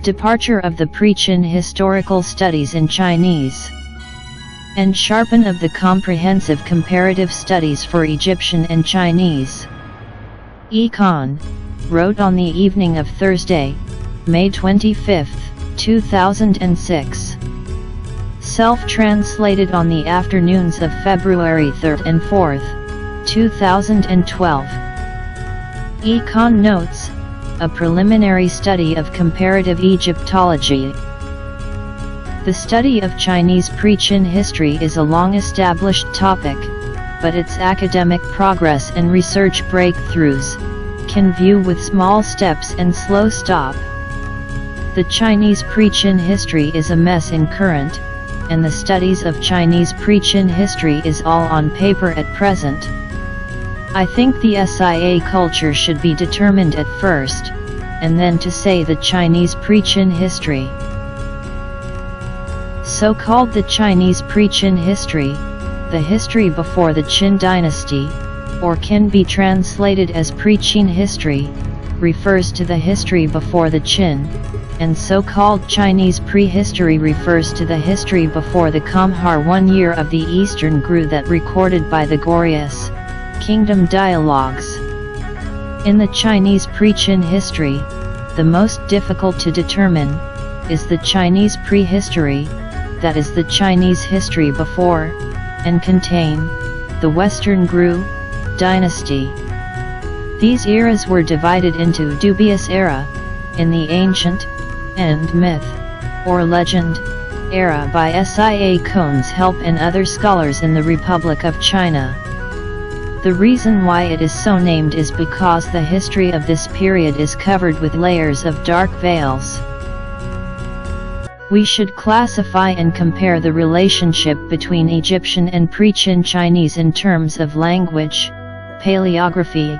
Departure of the Pre-Qin Historical Studies in Chinese, and Sharpen of the Comprehensive Comparative Studies for Egyptian and Chinese. Econ wrote on the evening of Thursday, May 25, 2006. Self-translated on the afternoons of February 3 and 4, 2012. Econ notes, a preliminary study of comparative Egyptology. The study of Chinese pre-Qin history is a long-established topic, but its academic progress and research breakthroughs can view with small steps and slow stop. The Chinese pre-Qin history is a mess in current, and the studies of Chinese pre-Qin history is all on paper at present. I think the SIA culture should be determined at first, and then to say the Chinese pre-Qin history. So-called the Chinese pre-Qin history, the history before the Qin dynasty, or can be translated as pre-Qin history, refers to the history before the Qin, and so-called Chinese prehistory refers to the history before the Kamhar 1 year of the Eastern Gru that recorded by the Glorious Kingdom dialogues. In the Chinese pre-Qin history, the most difficult to determine is the Chinese prehistory, that is the Chinese history before, and contain, the Western Gru dynasty. These eras were divided into dubious era, in the ancient, and myth, or legend, era by SIA Cohn's help and other scholars in the Republic of China. The reason why it is so named is because the history of this period is covered with layers of dark veils. We should classify and compare the relationship between Egyptian and pre-Qin Chinese in terms of language, paleography,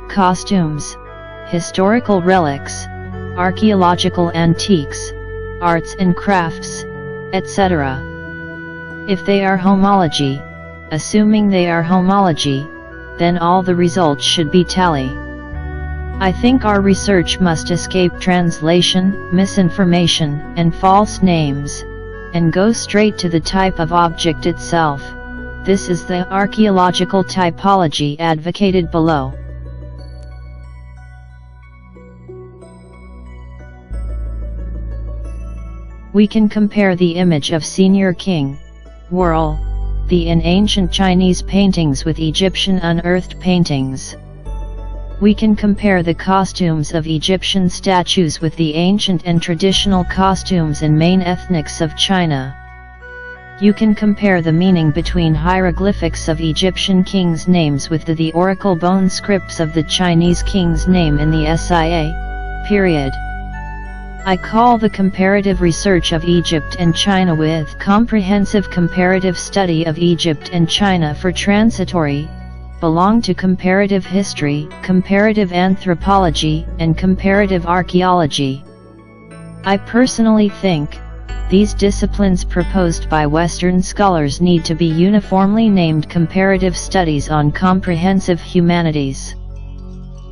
costumes, historical relics, archaeological antiques, arts and crafts, etc. If they are homology, assuming they are homology, then all the results should be tally. I think our research must escape translation, misinformation, and false names, and go straight to the type of object itself. This is the archaeological typology advocated below. We can compare the image of Senior King, Worrell, in ancient Chinese paintings with Egyptian unearthed paintings. We can compare the costumes of Egyptian statues with the ancient and traditional costumes in main ethnics of China. You can compare the meaning between hieroglyphics of Egyptian kings' names with the oracle bone scripts of the Chinese king's name in the SIA period. I call the comparative research of Egypt and China with comprehensive comparative study of Egypt and China for transitory, belong to comparative history, comparative anthropology, and comparative archaeology. I personally think, these disciplines proposed by Western scholars need to be uniformly named comparative studies on comprehensive humanities.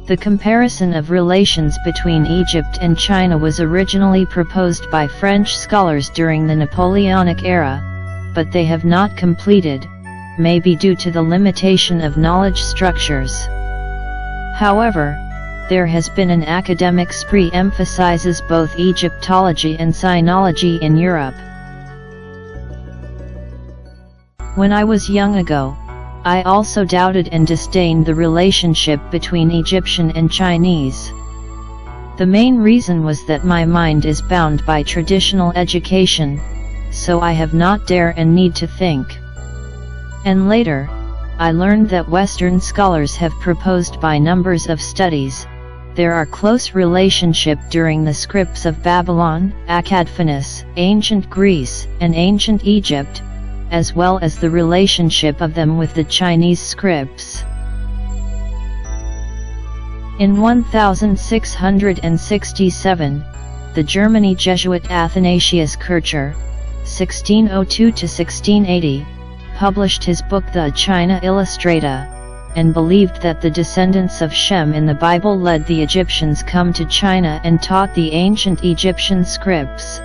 The comparison of relations between Egypt and China was originally proposed by French scholars during the Napoleonic era, but they have not completed, maybe due to the limitation of knowledge structures. However, there has been an academic spree emphasizes both Egyptology and Sinology in Europe. When I was young ago, I also doubted and disdained the relationship between Egyptian and Chinese. The main reason was that my mind is bound by traditional education, so I have not dare and need to think. And later, I learned that Western scholars have proposed by numbers of studies, there are close relationship during the scripts of Babylon, Akkad, ancient Greece, and ancient Egypt, as well as the relationship of them with the Chinese scripts. In 1667, the German Jesuit Athanasius Kircher, 1602–1680, published his book The China Illustrata, and believed that the descendants of Shem in the Bible led the Egyptians come to China and taught the ancient Egyptian scripts.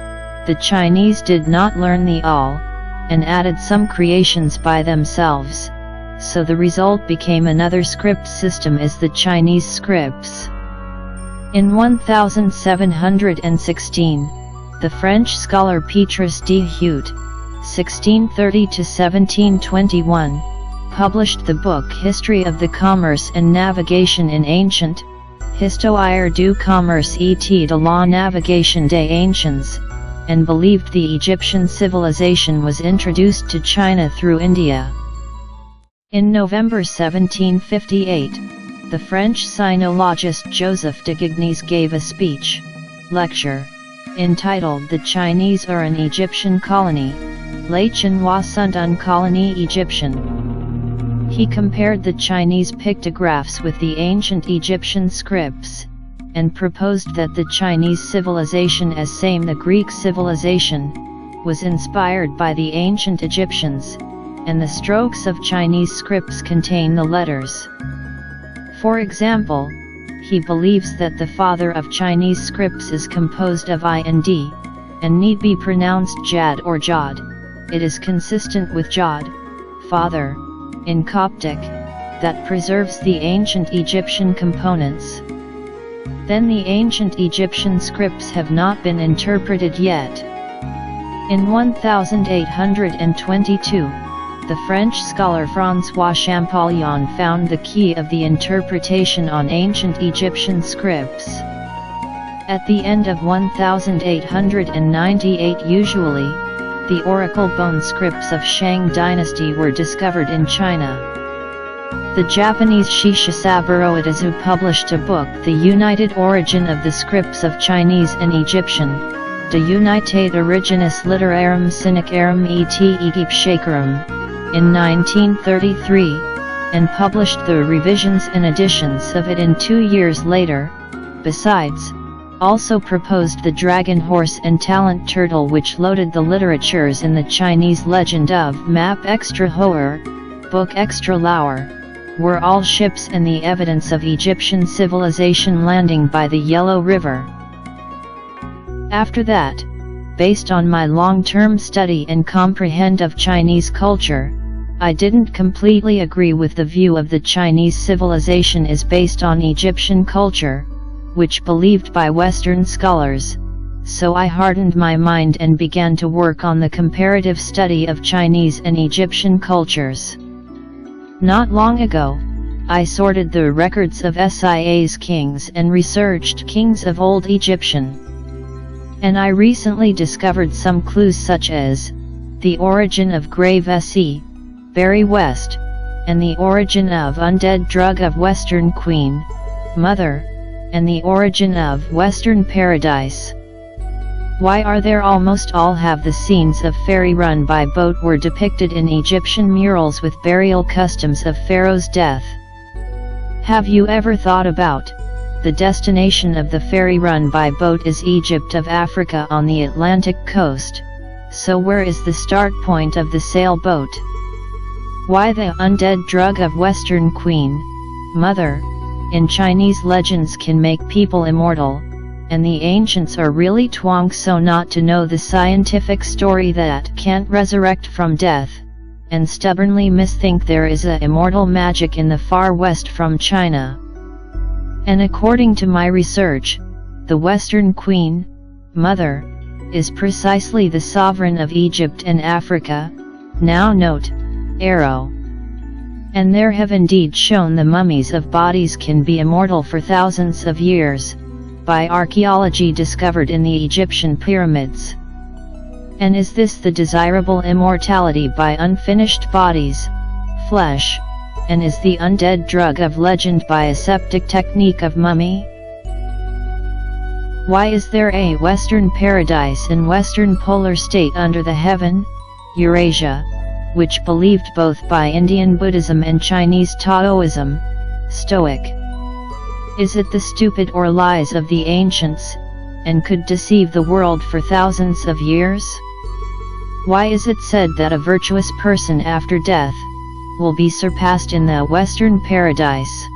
The Chinese did not learn the all, and added some creations by themselves, so the result became another script system as the Chinese scripts. In 1716, the French scholar Petrus de Huet, 1630–1721, published the book History of the Commerce and Navigation in Ancient, Histoire du Commerce et de la Navigation des Anciens, and believed the Egyptian civilization was introduced to China through India. In November 1758, the French sinologist Joseph de Gignes gave a speech, lecture, entitled The Chinese are an Egyptian colony, Les Chinois sont une colonie égyptienne. He compared the Chinese pictographs with the ancient Egyptian scripts, and proposed that the Chinese civilization as same the Greek civilization, was inspired by the ancient Egyptians, and the strokes of Chinese scripts contain the letters. For example, he believes that the father of Chinese scripts is composed of I and D, and need be pronounced Jad or Jod. It is consistent with Jod, father, in Coptic, that preserves the ancient Egyptian components. Then the ancient Egyptian scripts have not been interpreted yet. In 1822, the French scholar François Champollion found the key of the interpretation on ancient Egyptian scripts. At the end of 1898 usually, the oracle bone scripts of Shang dynasty were discovered in China. The Japanese Shishisaburo Itazu published a book The United Origin of the Scripts of Chinese and Egyptian, De Unitate Originis Literarum Sinicarum et Egyptiacarum, in 1933, and published the revisions and editions of it in 2 years later. Besides, also proposed the dragon horse and talent turtle, which loaded the literatures in the Chinese legend of Map Extra Hoer, Book Extra Lauer, were all ships and the evidence of Egyptian civilization landing by the Yellow River. After that, based on my long-term study and comprehend of Chinese culture, I didn't completely agree with the view of the Chinese civilization is based on Egyptian culture, which believed by Western scholars, so I hardened my mind and began to work on the comparative study of Chinese and Egyptian cultures. Not long ago, I sorted the records of SIA's kings and researched kings of Old Egyptian. And I recently discovered some clues such as the origin of grave SE, Very West, and the origin of undead drug of Western Queen, Mother, and the origin of Western Paradise. Why are there almost all have the scenes of ferry run by boat were depicted in Egyptian murals with burial customs of Pharaoh's death? Have you ever thought about the destination of the ferry run by boat is Egypt of Africa on the Atlantic coast, so where is the start point of the sailboat? Why the undead drug of Western Queen, Mother, in Chinese legends can make people immortal, and the ancients are really twang so not to know the scientific story that can't resurrect from death, and stubbornly misthink there is a immortal magic in the far west from China. And according to my research, the Western Queen, Mother, is precisely the sovereign of Egypt and Africa, now note, arrow. And there have indeed shown the mummies of bodies can be immortal for thousands of years, by archaeology discovered in the Egyptian pyramids. And is this the desirable immortality by unfinished bodies, flesh, and is the undead drug of legend by aseptic technique of mummy? Why is there a Western paradise and Western polar state under the heaven, Eurasia, which believed both by Indian Buddhism and Chinese Taoism, Stoic? Is it the stupid or lies of the ancients, and could deceive the world for thousands of years? Why is it said that a virtuous person after death, will be surpassed in the Western Paradise.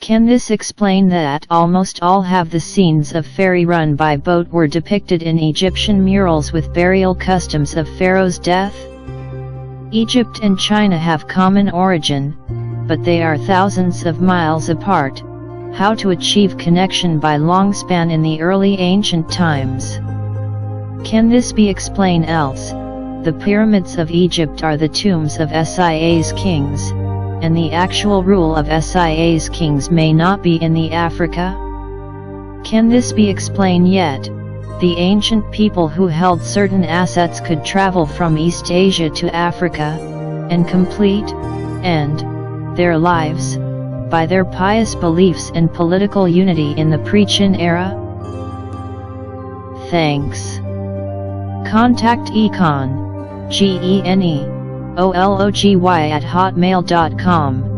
Can this explain that almost all have the scenes of ferry run by boat were depicted in Egyptian murals with burial customs of Pharaoh's death? Egypt and China have common origin, but they are thousands of miles apart. How to achieve connection by long span in the early ancient times? Can this be explained else? The pyramids of Egypt are the tombs of Sia's kings, and the actual rule of Sia's kings may not be in the Africa? Can this be explained yet? The ancient people who held certain assets could travel from East Asia to Africa, and complete, their lives, by their pious beliefs and political unity in the pre-Qin era? Thanks. Contact Econ, GENEOLOGY @hotmail.com.